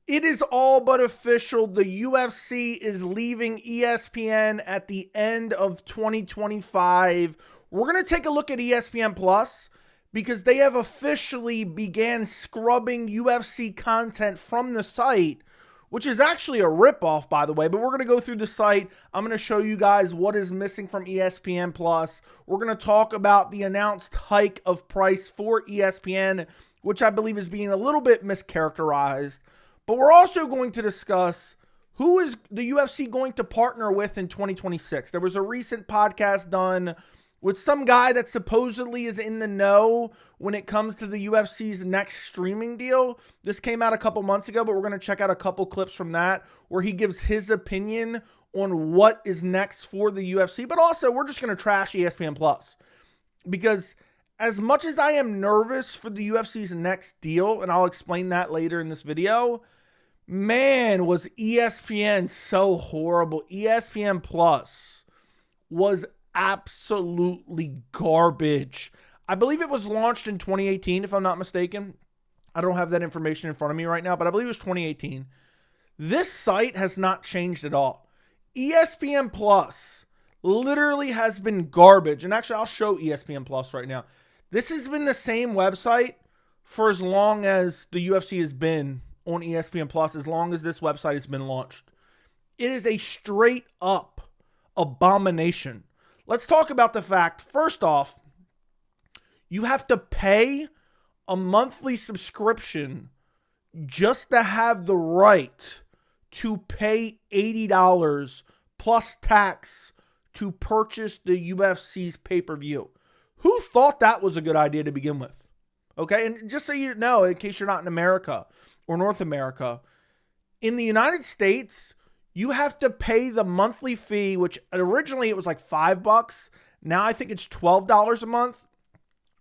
It is all but official. The UFC is leaving ESPN at the end of 2025. We're going to take a look at ESPN Plus because they have officially began scrubbing UFC content from the site, which is actually a ripoff, by the way. But we're going to go through the site. I'm going to show you guys what is missing from ESPN Plus. We're going to talk about the announced hike of price for ESPN, which I believe is being a little bit mischaracterized. But we're also going to discuss who is the UFC going to partner with in 2026. There was a recent podcast done with some guy that supposedly is in the know when it comes to the UFC's next streaming deal. This came out a couple months ago, but we're going to check out a couple clips from that where he gives his opinion on what is next for the UFC. But also, we're just going to trash ESPN Plus because as much as I am nervous for the UFC's next deal, and I'll explain that later in this video, man, was ESPN so horrible. ESPN Plus was absolutely garbage. I believe it was launched in 2018, if I'm not mistaken. I don't have that information in front of me right now, but I believe it was 2018. This site has not changed at all. ESPN Plus literally has been garbage. And actually, I'll show ESPN Plus right now. This has been the same website for as long as the UFC has been on ESPN Plus, as long as this website has been launched. It is a straight up abomination. Let's talk about the fact, first off, you have to pay a monthly subscription just to have the right to pay $80 plus tax to purchase the UFC's pay-per-view. Who thought that was a good idea to begin with? Okay, and just so you know, in case you're not in America or North America, in the United States, you have to pay the monthly fee, which originally it was like $5. Now I think it's $12 a month.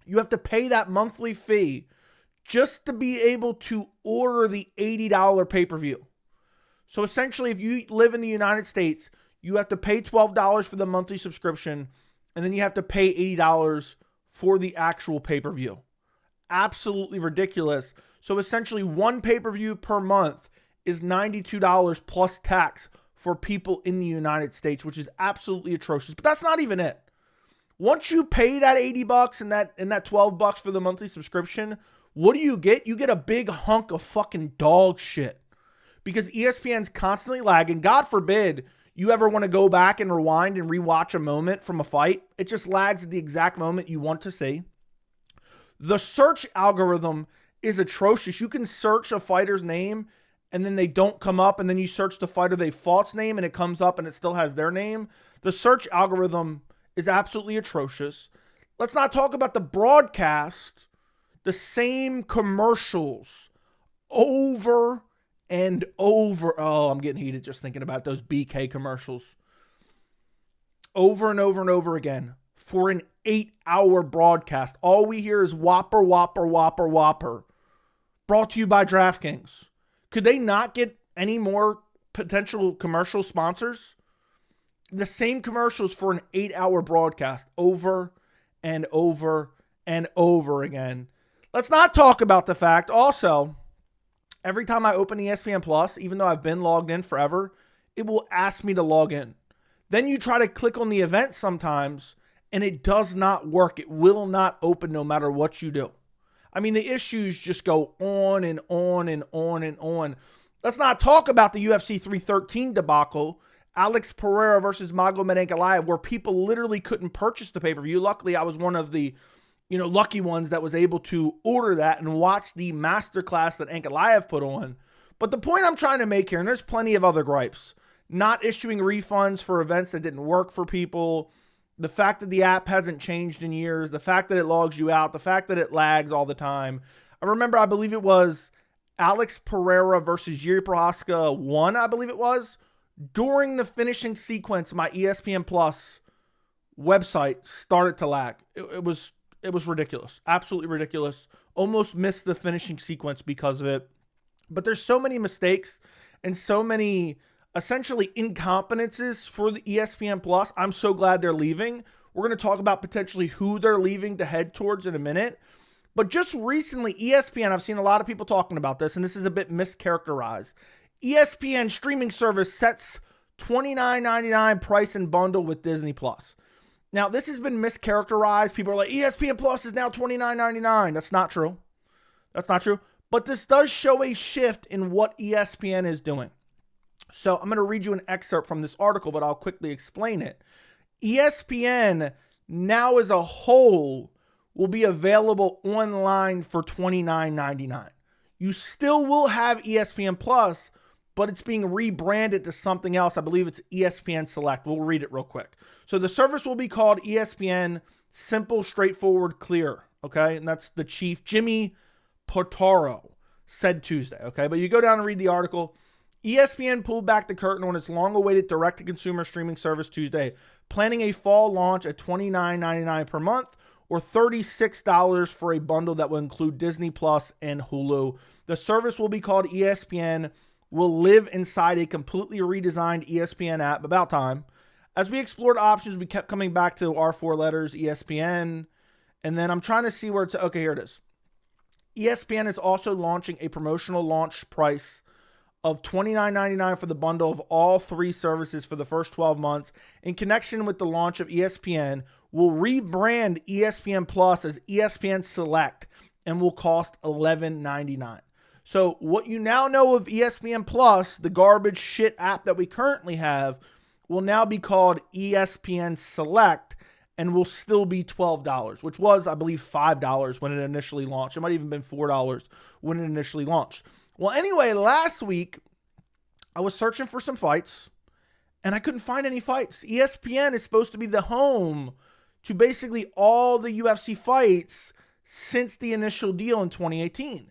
You have to pay that monthly fee just to be able to order the $80 pay-per-view. So essentially, if you live in the United States, you have to pay $12 for the monthly subscription, and then you have to pay $80 for the actual pay-per-view. Absolutely ridiculous. So essentially, one pay-per-view per month is $92 plus tax for people in the United States, which is absolutely atrocious. But that's not even it. Once you pay that $80 and that $12 for the monthly subscription, what do you get? You get a big hunk of fucking dog shit. Because ESPN's constantly lagging. God forbid you ever want to go back and rewind and rewatch a moment from a fight. It just lags at the exact moment you want to see. The search algorithm is atrocious. You can search a fighter's name and then they don't come up, and then you search the fighter they fought's name and it comes up and it still has their name. The search algorithm is absolutely atrocious. Let's not talk about the broadcast. The same commercials over and over. Oh, I'm getting heated just thinking about those BK commercials. Over and over and over again for an 8-hour broadcast. All we hear is whopper, whopper, whopper, whopper. Brought to you by DraftKings. Could they not get any more potential commercial sponsors? The same commercials for an 8-hour broadcast over and over and over again. Let's not talk about the fact also, every time I open ESPN Plus, even though I've been logged in forever, it will ask me to log in. Then you try to click on the event sometimes, and it does not work. It will not open no matter what you do. I mean, the issues just go on and on and on and on. Let's not talk about the UFC 313 debacle, Alex Pereira versus Magomed Ankalaev, where people literally couldn't purchase the pay-per-view. Luckily, I was one of the lucky ones that was able to order that and watch the masterclass that Ankalaev put on. But the point I'm trying to make here, and there's plenty of other gripes, not issuing refunds for events that didn't work for people, the fact that the app hasn't changed in years, the fact that it logs you out, the fact that it lags all the time. I remember, I believe it was Alex Pereira versus Yuri Prohaska 1, I believe it was. During the finishing sequence, my ESPN Plus website started to lag. It was ridiculous. Absolutely ridiculous. Almost missed the finishing sequence because of it. But there's so many mistakes and so many essentially incompetences for the ESPN Plus. I'm so glad they're leaving. We're going to talk about potentially who they're leaving to head towards in a minute. But just recently, ESPN, I've seen a lot of people talking about this, and this is a bit mischaracterized. ESPN streaming service sets $29.99 price and bundle with Disney Plus. Now, this has been mischaracterized. People are like, ESPN Plus is now $29.99. That's not true. That's not true. But this does show a shift in what ESPN is doing. So I'm going to read you an excerpt from this article, but I'll quickly explain it. ESPN now as a whole will be available online for $29.99. You still will have ESPN Plus, but it's being rebranded to something else. I believe it's ESPN Select. We'll read it real quick. So the service will be called ESPN Simple, Straightforward, Clear. Okay, and that's the chief, Jimmy Potaro, said Tuesday. Okay, but you go down and read the article. ESPN pulled back the curtain on its long-awaited direct-to-consumer streaming service Tuesday, planning a fall launch at $29.99 per month, or $36 for a bundle that will include Disney Plus and Hulu. The service will be called ESPN, will live inside a completely redesigned ESPN app. About time. As we explored options, we kept coming back to our four letters, ESPN, and then I'm trying to see where it's, okay, here it is. ESPN is also launching a promotional launch price of $29.99 for the bundle of all three services for the first 12 months. In connection with the launch of ESPN, will rebrand ESPN Plus as ESPN Select and will cost $11.99. So what you now know of ESPN Plus, the garbage shit app that we currently have, will now be called ESPN Select and will still be $12, which was, I believe, $5 when it initially launched. It might have even been $4 when it initially launched. Well, anyway, last week, I was searching for some fights, and I couldn't find any fights. ESPN is supposed to be the home to basically all the UFC fights since the initial deal in 2018.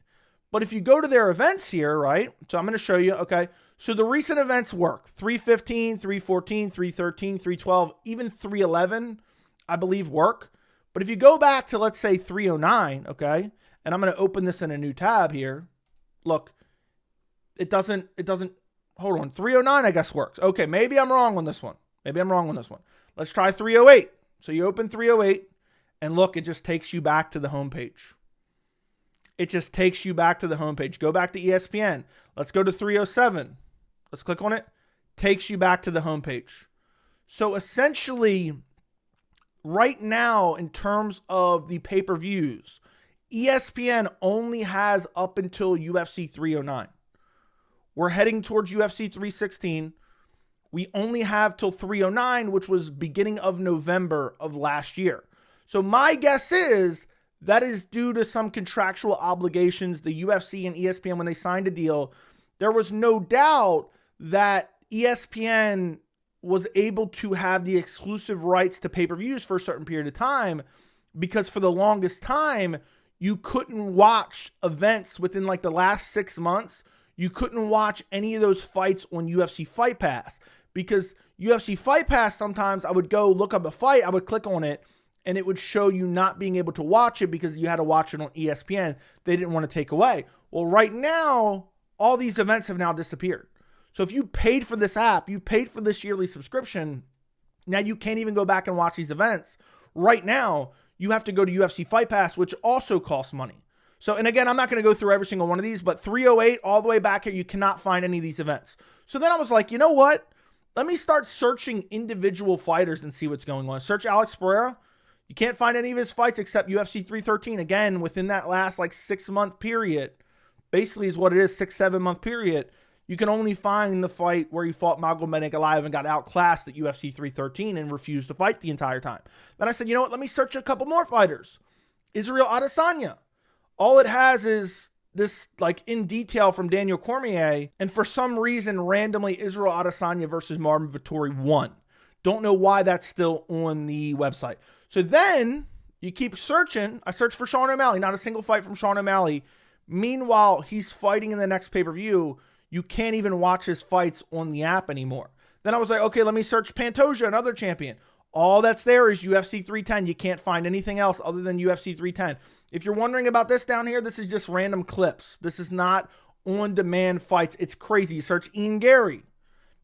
But if you go to their events here, right? So I'm going to show you, okay? So the recent events work. 315, 314, 313, 312, even 311, I believe work. But if you go back to, let's say, 309, okay? And I'm going to open this in a new tab here. Look, it doesn't, hold on. 309, I guess, works. Okay, maybe I'm wrong on this one. Let's try 308. So you open 308, and look, it just takes you back to the homepage. Go back to ESPN. Let's go to 307. Let's click on it. Takes you back to the homepage. So essentially, right now, in terms of the pay-per-views, ESPN only has up until UFC 309. We're heading towards UFC 316. We only have till 309, which was beginning of November of last year. So my guess is that is due to some contractual obligations. The UFC and ESPN, when they signed a deal, there was no doubt that ESPN was able to have the exclusive rights to pay-per-views for a certain period of time, because for the longest time, you couldn't watch events within like the last 6 months. You couldn't watch any of those fights on UFC Fight Pass, because UFC Fight Pass, sometimes I would go look up a fight, I would click on it, and it would show you not being able to watch it because you had to watch it on ESPN. They didn't want to take away. Well, right now, all these events have now disappeared. So if you paid for this app, you paid for this yearly subscription, now you can't even go back and watch these events. Right now, you have to go to UFC Fight Pass, which also costs money. So, and again, I'm not going to go through every single one of these, but 308 all the way back here, you cannot find any of these events. So then I was like, you know what? Let me start searching individual fighters and see what's going on. Search Alex Pereira. You can't find any of his fights except UFC 313. Again, within that last like 6 month period, basically is what it is, 6-7 month period. You can only find the fight where he fought Magomed Ankalaev and got outclassed at UFC 313 and refused to fight the entire time. Then I said, you know what? Let me search a couple more fighters. Israel Adesanya. All it has is this like in detail from Daniel Cormier. And for some reason, randomly, Israel Adesanya versus Marvin Vettori won. Don't know why that's still on the website. So then you keep searching. I searched for Sean O'Malley. Not a single fight from Sean O'Malley. Meanwhile, he's fighting in the next pay-per-view. You can't even watch his fights on the app anymore. Then I was like, okay, let me search Pantoja, another champion. All that's there is UFC 310. You can't find anything else other than UFC 310. If you're wondering about this down here, this is just random clips. This is not on-demand fights. It's crazy. You search Ian Gary.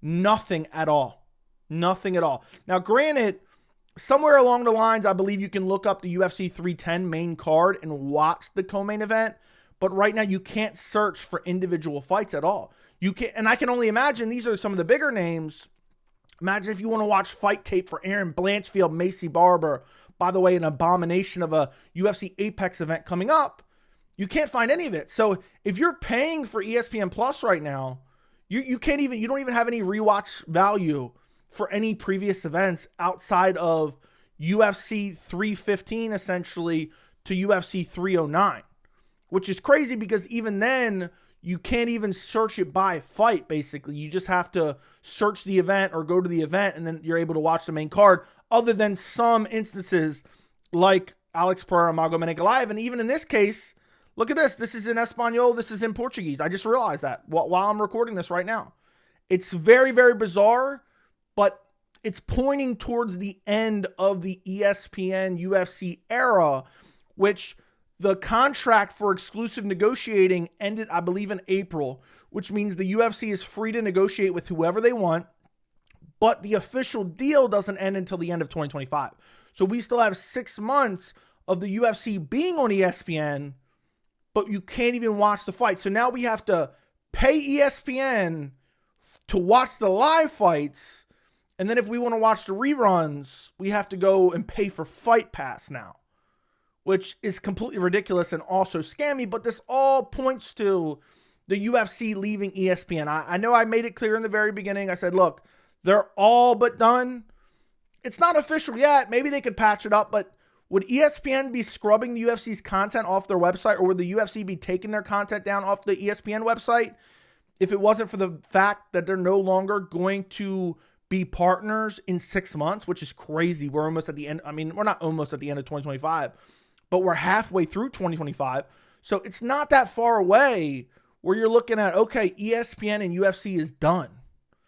Nothing at all. Nothing at all. Now, granted, somewhere along the lines, I believe you can look up the UFC 310 main card and watch the co-main event. But right now you can't search for individual fights at all. You can, and I can only imagine these are some of the bigger names. Imagine if you want to watch fight tape for Aaron Blanchfield, Macy Barber. By the way, an abomination of a UFC Apex event coming up. You can't find any of it. So if you're paying for ESPN Plus right now, you don't even have any rewatch value for any previous events outside of UFC 315 essentially to UFC 309, which is crazy because even then you can't even search it by fight. Basically, you just have to search the event or go to the event and then you're able to watch the main card, other than some instances like Alex Pereira, Magomed Ankalaev. And even in this case, look at this. This is in Espanol. This is in Portuguese. I just realized that while I'm recording this right now. It's very, very bizarre, but it's pointing towards the end of the ESPN UFC era, which the contract for exclusive negotiating ended, I believe, in April, which means the UFC is free to negotiate with whoever they want, but the official deal doesn't end until the end of 2025. So we still have 6 months of the UFC being on ESPN, but you can't even watch the fight. So now we have to pay ESPN to watch the live fights, and then if we want to watch the reruns, we have to go and pay for Fight Pass now, which is completely ridiculous and also scammy. But this all points to the UFC leaving ESPN. I know I made it clear in the very beginning. I said, look, they're all but done. It's not official yet. Maybe they could patch it up, but would ESPN be scrubbing the UFC's content off their website, or would the UFC be taking their content down off the ESPN website if it wasn't for the fact that they're no longer going to be partners in 6 months, which is crazy. We're almost at the end. I mean, we're not almost at the end of 2025, but we're halfway through 2025. So it's not that far away where you're looking at, okay, ESPN and UFC is done.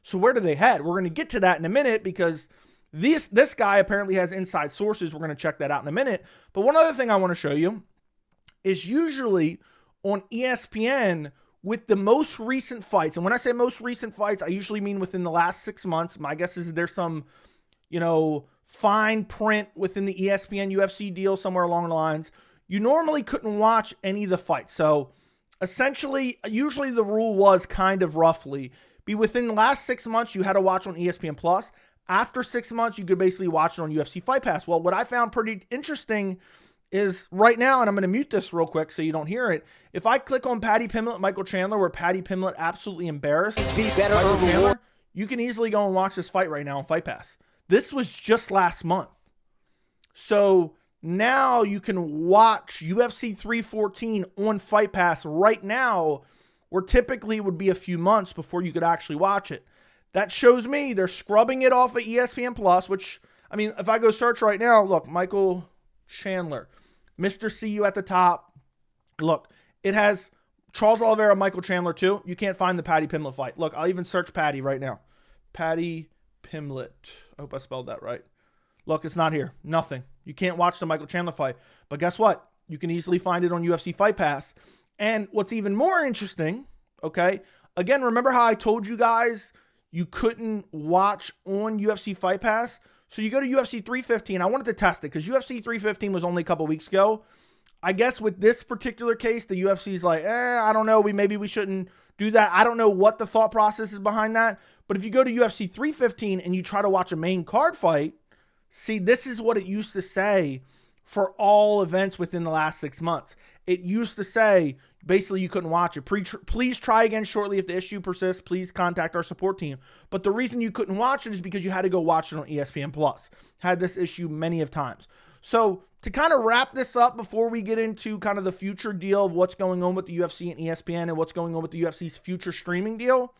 So where do they head? We're going to get to that in a minute because this guy apparently has inside sources. We're going to check that out in a minute. But one other thing I want to show you is usually on ESPN with the most recent fights. And when I say most recent fights, I usually mean within the last 6 months. My guess is there's some, fine print within the ESPN UFC deal somewhere along the lines. You normally couldn't watch any of the fights. So essentially, usually the rule was kind of roughly be within the last 6 months, you had to watch on ESPN Plus. After 6 months, you could basically watch it on UFC Fight Pass. Well, what I found pretty interesting is right now, and I'm going to mute this real quick so you don't hear it. If I click on Paddy Pimblett, Michael Chandler, where Paddy Pimblett absolutely embarrassed Michael Chandler, you can easily go and watch this fight right now on Fight Pass. This was just last month. So now you can watch UFC 314 on Fight Pass right now, where typically it would be a few months before you could actually watch it. That shows me they're scrubbing it off of ESPN Plus, which, I mean, if I go search right now, look, Michael Chandler, Mr. CU at the top. Look, it has Charles Oliveira, Michael Chandler too. You can't find the Paddy Pimblett fight. Look, I'll even search Paddy right now. Paddy Pimblett. I hope I spelled that right. Look, it's not here. Nothing. You can't watch the Michael Chandler fight. But guess what? You can easily find it on UFC Fight Pass. And what's even more interesting, okay, again, remember how I told you guys you couldn't watch on UFC Fight Pass? So you go to UFC 315. I wanted to test it because UFC 315 was only a couple weeks ago. I guess with this particular case, the UFC's like, I don't know. Maybe we shouldn't do that. I don't know what the thought process is behind that. But if you go to UFC 315 and you try to watch a main card fight, see, this is what it used to say for all events within the last 6 months. It used to say, basically, you couldn't watch it. Please try again shortly. If the issue persists, please contact our support team. But the reason you couldn't watch it is because you had to go watch it on ESPN Plus. Had this issue many of times. So to kind of wrap this up before we get into kind of the future deal of what's going on with the UFC and ESPN and what's going on with the UFC's future streaming deal,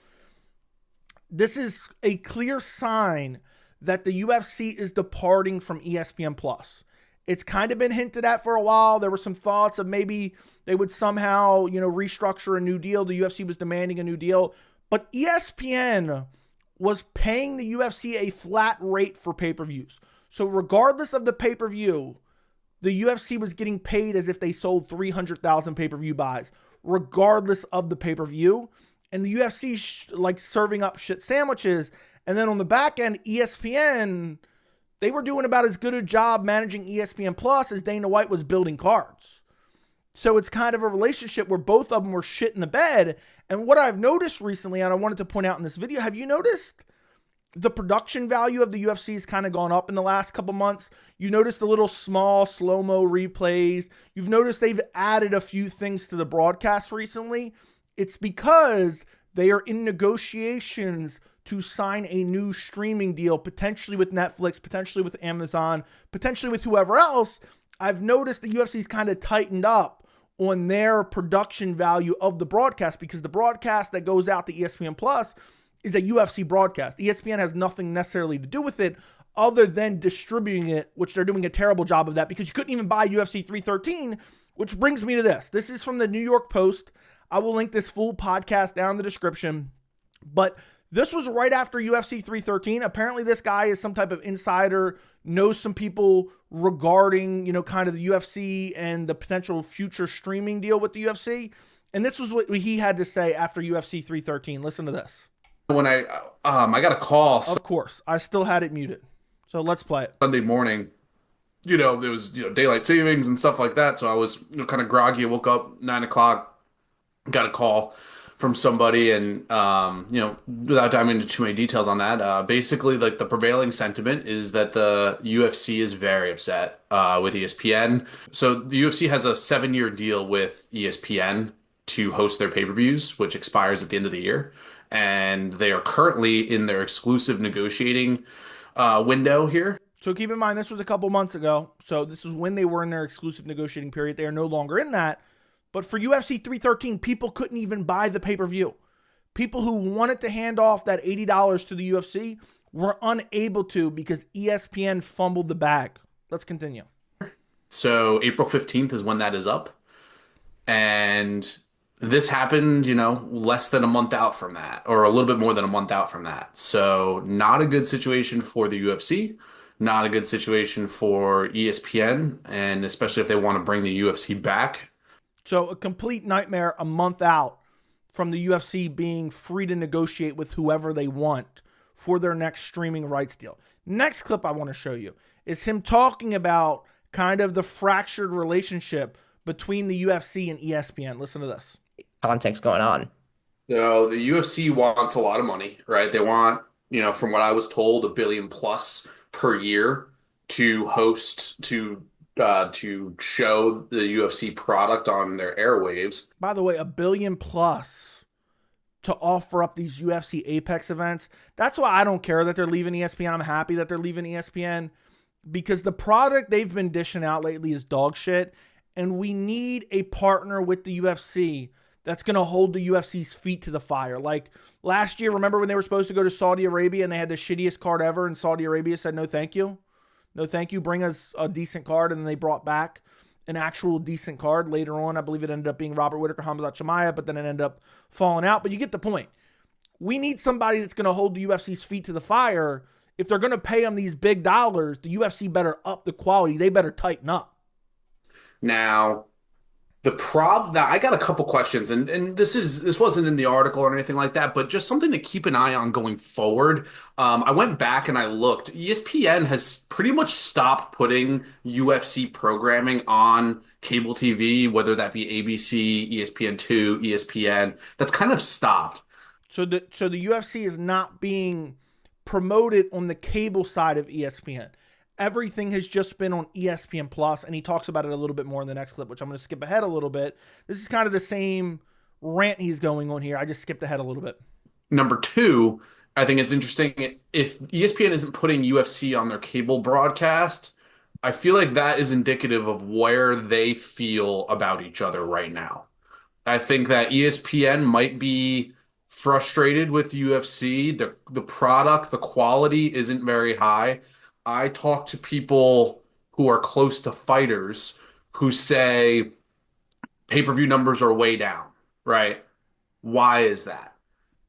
this is a clear sign that the UFC is departing from ESPN Plus. It's kind of been hinted at for a while. There were some thoughts of maybe they would somehow, restructure a new deal. The UFC was demanding a new deal. But ESPN was paying the UFC a flat rate for pay-per-views. So regardless of the pay-per-view, the UFC was getting paid as if they sold 300,000 pay-per-view buys, regardless of the pay-per-view. And the UFC like serving up shit sandwiches. And then on the back end, ESPN, they were doing about as good a job managing ESPN Plus as Dana White was building cards. So it's kind of a relationship where both of them were shit in the bed. And what I've noticed recently, and I wanted to point out in this video, have you noticed the production value of the UFC has kind of gone up in the last couple months? You noticed the little small slow-mo replays. You've noticed they've added a few things to the broadcast recently. It's because they are in negotiations to sign a new streaming deal, potentially with Netflix, potentially with Amazon, potentially with whoever else. I've noticed the UFC's kind of tightened up on their production value of the broadcast, because the broadcast that goes out to ESPN Plus is a UFC broadcast. ESPN has nothing necessarily to do with it other than distributing it, which they're doing a terrible job of that, because you couldn't even buy UFC 313, which brings me to this. This is from the New York Post. I will link this full podcast down in the description. But this was right after UFC 313. Apparently this guy is some type of insider, knows some people regarding, kind of the UFC and the potential future streaming deal with the UFC. And this was what he had to say after UFC 313. Listen to this. When I got a call Of course, I still had it muted. So let's play it. Sunday morning, there was, daylight savings and stuff like that. So I was kind of groggy. I woke up 9 o'clock, got a call from somebody, and without diving into too many details on that, basically like the prevailing sentiment is that the UFC is very upset with ESPN. So the UFC has a 7-year deal with ESPN to host their pay-per-views, which expires at the end of the year. And they are currently in their exclusive negotiating window here. So keep in mind, this was a couple months ago. So this is when they were in their exclusive negotiating period. They are no longer in that. But for UFC 313, people couldn't even buy the pay-per-view. People who wanted to hand off that $80 to the UFC were unable to because ESPN fumbled the bag. Let's continue. So April 15th is when that is up. And this happened, less than a month out from that, or a little bit more than a month out from that. So not a good situation for the UFC, not a good situation for ESPN, and especially if they want to bring the UFC back. So a complete nightmare a month out from the UFC being free to negotiate with whoever they want for their next streaming rights deal. Next clip I want to show you is him talking about kind of the fractured relationship between the UFC and ESPN. Listen to this. Context going on. So the UFC wants a lot of money, right? They want, from what I was told, $1 billion plus per year to host, to show the UFC product on their airwaves. By the way, $1 billion plus to offer up these UFC Apex events. That's why I don't care that they're leaving ESPN. I'm happy that they're leaving ESPN, because the product they've been dishing out lately is dog shit. And we need a partner with the UFC that's going to hold the UFC's feet to the fire. Like last year, remember when they were supposed to go to Saudi Arabia and they had the shittiest card ever, and Saudi Arabia said, no, thank you. No, thank you. Bring us a decent card. And then they brought back an actual decent card later on. I believe it ended up being Robert Whittaker, Hamzat Chimaev, but then it ended up falling out. But you get the point. We need somebody that's going to hold the UFC's feet to the fire. If they're going to pay them these big dollars, the UFC better up the quality. They better tighten up. Now, the problem that I got a couple questions, and this wasn't in the article or anything like that, but just something to keep an eye on going forward. I went back and I looked. ESPN has pretty much stopped putting UFC programming on cable TV, whether that be ABC, ESPN2, ESPN. That's kind of stopped. So the UFC is not being promoted on the cable side of ESPN. Everything has just been on ESPN Plus, and he talks about it a little bit more in the next clip, which I'm going to skip ahead a little bit. This is kind of the same rant he's going on here. I just skipped ahead a little bit. Number two, I think it's interesting, if ESPN isn't putting UFC on their cable broadcast, I feel like that is indicative of where they feel about each other right now. I think that ESPN might be frustrated with UFC. The product, the quality isn't very high. I talk to people who are close to fighters who say pay-per-view numbers are way down, right? Why is that?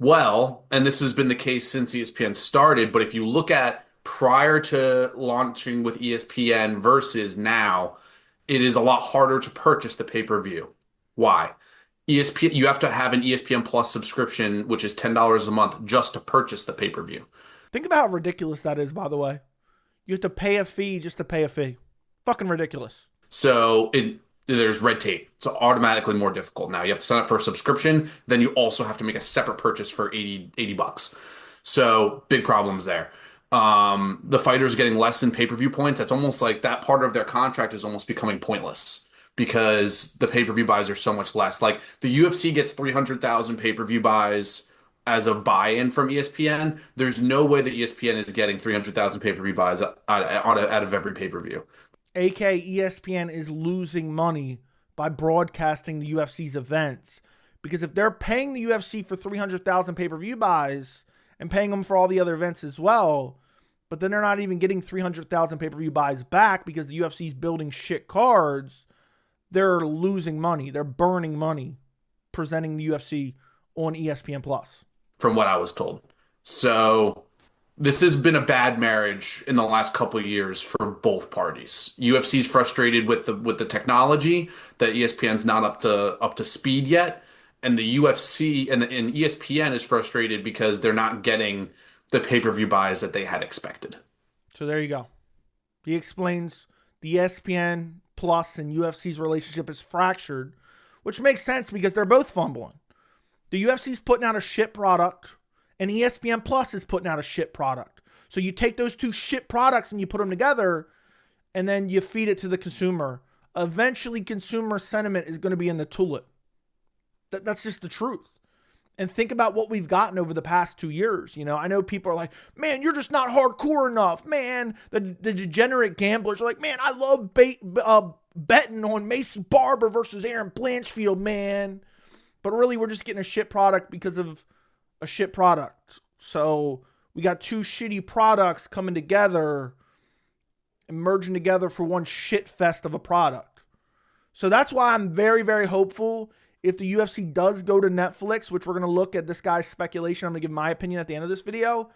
Well, and this has been the case since ESPN started, but if you look at prior to launching with ESPN versus now, it is a lot harder to purchase the pay-per-view. Why? ESPN, you have to have an ESPN Plus subscription, which is $10 a month just to purchase the pay-per-view. Think about how ridiculous that is, by the way. You have to pay a fee just to pay a fee. Fucking ridiculous. So there's red tape. It's automatically more difficult. Now you have to sign up for a subscription. Then you also have to make a separate purchase for 80 bucks. So big problems there. The fighters getting less in pay-per-view points. That's almost like that part of their contract is almost becoming pointless because the pay-per-view buys are so much less. Like the UFC gets 300,000 pay-per-view buys as a buy-in from ESPN. There's no way that ESPN is getting 300,000 pay-per-view buys out of every pay-per-view. AK ESPN is losing money by broadcasting the UFC's events. Because if they're paying the UFC for 300,000 pay-per-view buys and paying them for all the other events as well, but then they're not even getting 300,000 pay-per-view buys back because the UFC's building shit cards, they're losing money. They're burning money presenting the UFC on ESPN Plus. From what I was told. So this has been a bad marriage in the last couple of years for both parties. UFC's frustrated with the technology that ESPN's not up to speed yet, and the UFC and ESPN is frustrated because they're not getting the pay-per-view buys that they had expected. So there you go. He explains the ESPN Plus and UFC's relationship is fractured, which makes sense because they're both fumbling. The UFC's putting out a shit product, and ESPN Plus is putting out a shit product. So you take those two shit products and you put them together, and then you feed it to the consumer. Eventually, consumer sentiment is going to be in the toilet. That's just the truth. And think about what we've gotten over the past 2 years. You know, I know people are like, man, you're just not hardcore enough. Man, the degenerate gamblers are like, man, I love betting on Macy Barber versus Aaron Blanchfield, man. But really, we're just getting a shit product because of a shit product. So we got two shitty products coming together and merging together for one shit fest of a product. So that's why I'm very, very hopeful if the UFC does go to Neflix, which we're going to look at this guy's speculation. I'm going to give my opinion at the end of this video.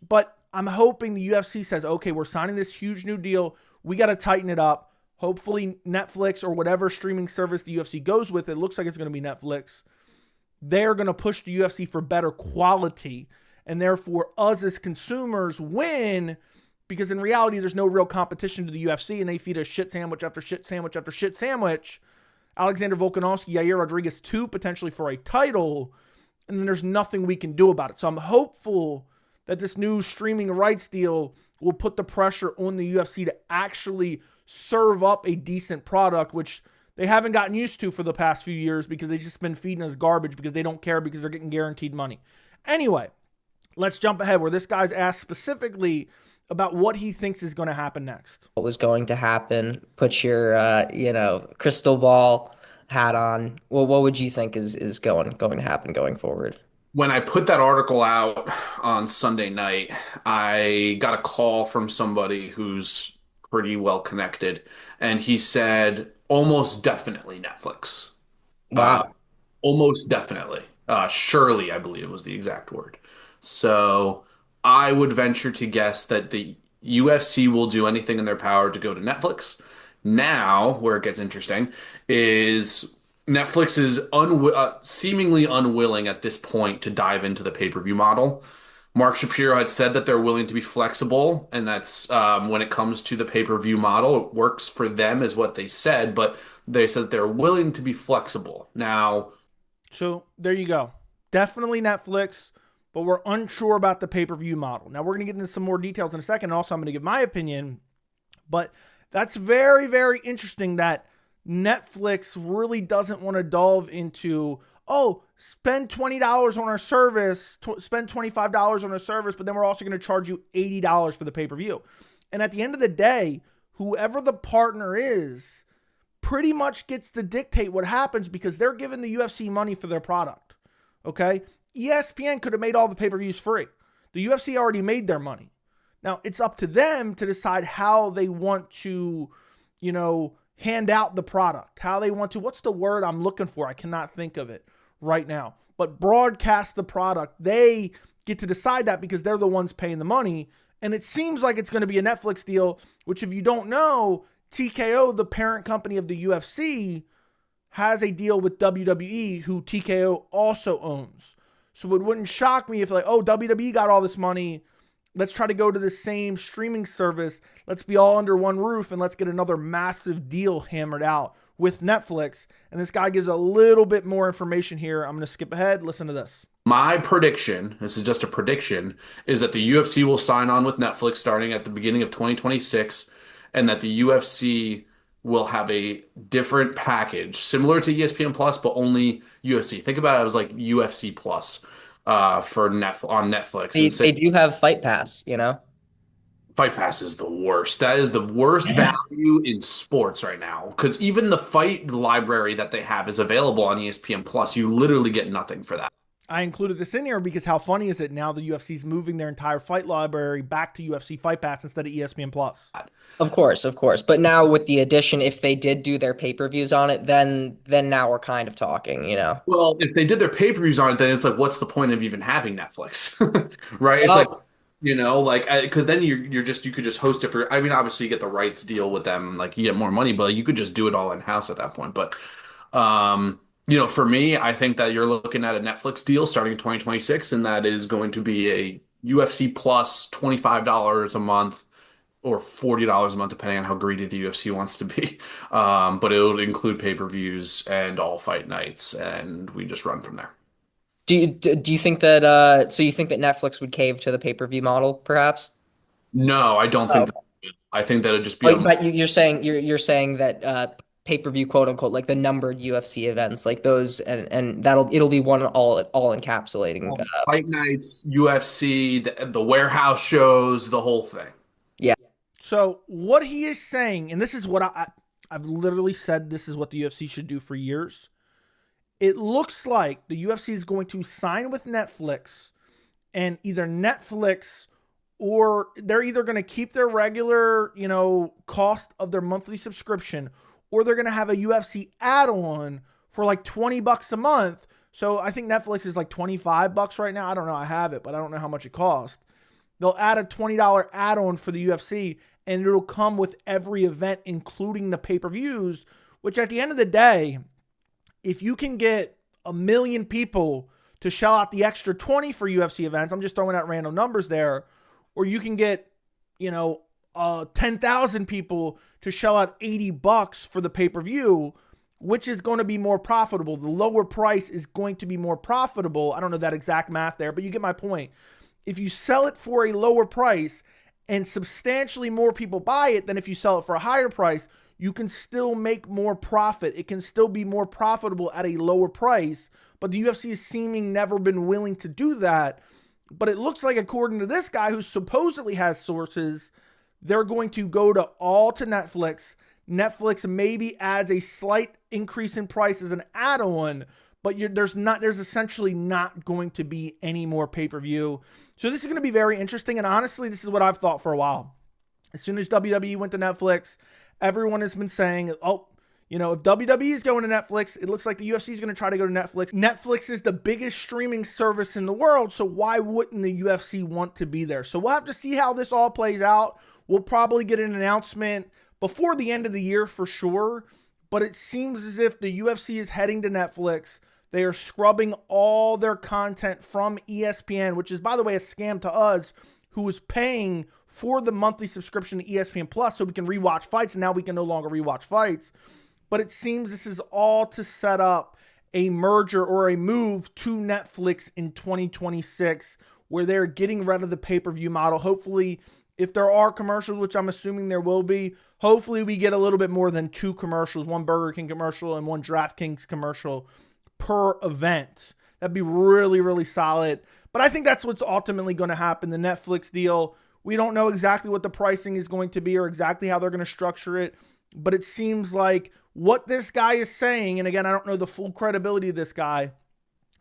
But I'm hoping the UFC says, okay, we're signing this huge new deal. We got to tighten it up. Hopefully Netflix or whatever streaming service the UFC goes with, it looks like it's going to be Netflix. They're going to push the UFC for better quality. And therefore, us as consumers win because in reality, there's no real competition to the UFC and they feed a shit sandwich after shit sandwich after shit sandwich. Alexander Volkanovski, Yair Rodriguez 2, potentially for a title. And then there's nothing we can do about it. So I'm hopeful that this new streaming rights deal will put the pressure on the UFC to actually serve up a decent product, which they haven't gotten used to for the past few years because they've just been feeding us garbage because they don't care because they're getting guaranteed money. Anyway, let's jump ahead where this guy's asked specifically about what he thinks is going to happen next. What was going to happen? Put your, crystal ball hat on. Well, what would you think is going to happen going forward? When I put that article out on Sunday night, I got a call from somebody who's pretty well connected, and he said almost definitely Netflix. Wow. Almost definitely. Surely, I believe was the exact word. So I would venture to guess that the UFC will do anything in their power to go to Netflix. Now, where it gets interesting is Netflix is seemingly unwilling at this point to dive into the pay-per-view model. Mark Shapiro had said that they're willing to be flexible, and that's when it comes to the pay-per-view model, it works for them is what they said, but they said that they're willing to be flexible. Now, so there you go. Definitely Netflix, but we're unsure about the pay-per-view model. Now, we're going to get into some more details in a second. Also, I'm going to give my opinion, but that's very, very interesting that Netflix really doesn't want to delve into, spend $20 on our service, spend $25 on our service, but then we're also going to charge you $80 for the pay-per-view. And at the end of the day, whoever the partner is pretty much gets to dictate what happens because they're giving the UFC money for their product. Okay? ESPN could have made all the pay-per-views free. The UFC already made their money. Now, it's up to them to decide how they want to, hand out the product, how they want to, what's the word I'm looking for? I cannot think of it right now, but broadcast the product. They get to decide that because they're the ones paying the money. And it seems like it's going to be a Netflix deal, which if you don't know, TKO, the parent company of the UFC, has a deal with WWE, who TKO also owns. So it wouldn't shock me if WWE got all this money Let's try to go to the same streaming service. Let's be all under one roof and let's get another massive deal hammered out with Netflix. And this guy gives a little bit more information here. I'm going to skip ahead. Listen to this. My prediction, this is just a prediction, is that the UFC will sign on with Netflix starting at the beginning of 2026, and that the UFC will have a different package similar to ESPN Plus, but only UFC. Think about it as like UFC Plus on Netflix. And say They do have Fight Pass, you know? Fight Pass is the worst. That is the worst value in sports right now. Because even the fight library that they have is available on ESPN Plus. You literally get nothing for that. I included this in here because how funny is it now the UFC's moving their entire fight library back to UFC Fight Pass instead of ESPN Plus? Of course, of course. But now with the addition, if they did do their pay-per-views on it, then now we're kind of talking, you know? Well, if they did their pay-per-views on it, then it's like, what's the point of even having Netflix? Right? It's like, Oh, like, because then you could just host it for, I mean, obviously you get the rights deal with them, like you get more money, but you could just do it all in-house at that point. But, for me, I think that you're looking at a Netflix deal starting in 2026, and that is going to be a UFC plus $25 a month or $40 a month, depending on how greedy the UFC wants to be. But it will include pay-per-views and all fight nights, and we just run from there. do you think that so you think that Netflix would cave to the pay-per-view model, perhaps? No, I don't Oh, think that. I think that it'd just be oh, but you're saying you're saying that pay-per-view, quote unquote, like the numbered UFC events, like those, and it'll be one all encapsulating. fight nights, UFC, the warehouse shows, the whole thing. Yeah. So what he is saying, and this is what I've literally said this is what the UFC should do for years. It looks like the UFC is going to sign with Netflix, and either Netflix or they're either going to keep their regular, cost of their monthly subscription, or they're going to have a UFC add-on for like $20 a month. So I think Netflix is like $25 right now. I don't know. I have it, but I don't know how much it costs. They'll add a $20 add-on for the UFC, and it'll come with every event, including the pay-per-views, which at the end of the day, if you can get 1 million people to shell out the extra 20 for UFC events, I'm just throwing out random numbers there, or you can get, 10,000 people to shell out $80 for the pay-per-view, which is going to be more profitable. The lower price is going to be more profitable. I don't know that exact math there, but you get my point. If you sell it for a lower price and substantially more people buy it than if you sell it for a higher price, you can still make more profit. It can still be more profitable at a lower price, but the UFC has seeming never been willing to do that. But it looks like, according to this guy who supposedly has sources, they're going to go to Netflix. Netflix maybe adds a slight increase in price as an add-on, but there's essentially not going to be any more pay-per-view. So this is going to be very interesting. And honestly, this is what I've thought for a while. As soon as WWE went to Netflix, everyone has been saying, if WWE is going to Netflix, it looks like the UFC is going to try to go to Netflix. Netflix is the biggest streaming service in the world, so why wouldn't the UFC want to be there? So we'll have to see how this all plays out. We'll probably get an announcement before the end of the year for sure, but it seems as if the UFC is heading to Netflix. They are scrubbing all their content from ESPN, which is, by the way, a scam to us who was paying for the monthly subscription to ESPN Plus so we can rewatch fights, and now we can no longer rewatch fights. But it seems this is all to set up a merger or a move to Netflix in 2026, where they're getting rid of the pay-per-view model. Hopefully, if there are commercials, which I'm assuming there will be, hopefully we get a little bit more than 2 commercials, 1 Burger King commercial and 1 DraftKings commercial per event. That'd be really, really solid. But I think that's what's ultimately going to happen. The Netflix deal, we don't know exactly what the pricing is going to be or exactly how they're going to structure it, but it seems like what this guy is saying, and again, I don't know the full credibility of this guy,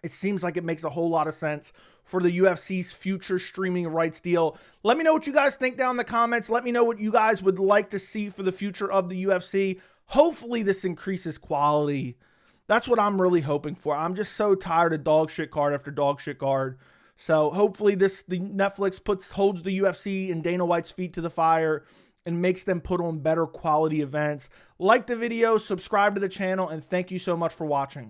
it seems like it makes a whole lot of sense for the UFC's future streaming rights deal. Let me know what you guys think down in the comments. Let me know what you guys would like to see for the future of the UFC. Hopefully this increases quality. That's what I'm really hoping for. I'm just so tired of dog shit card after dog shit card. So hopefully the Netflix holds the UFC and Dana White's feet to the fire and makes them put on better quality events. Like the video, subscribe to the channel, and thank you so much for watching.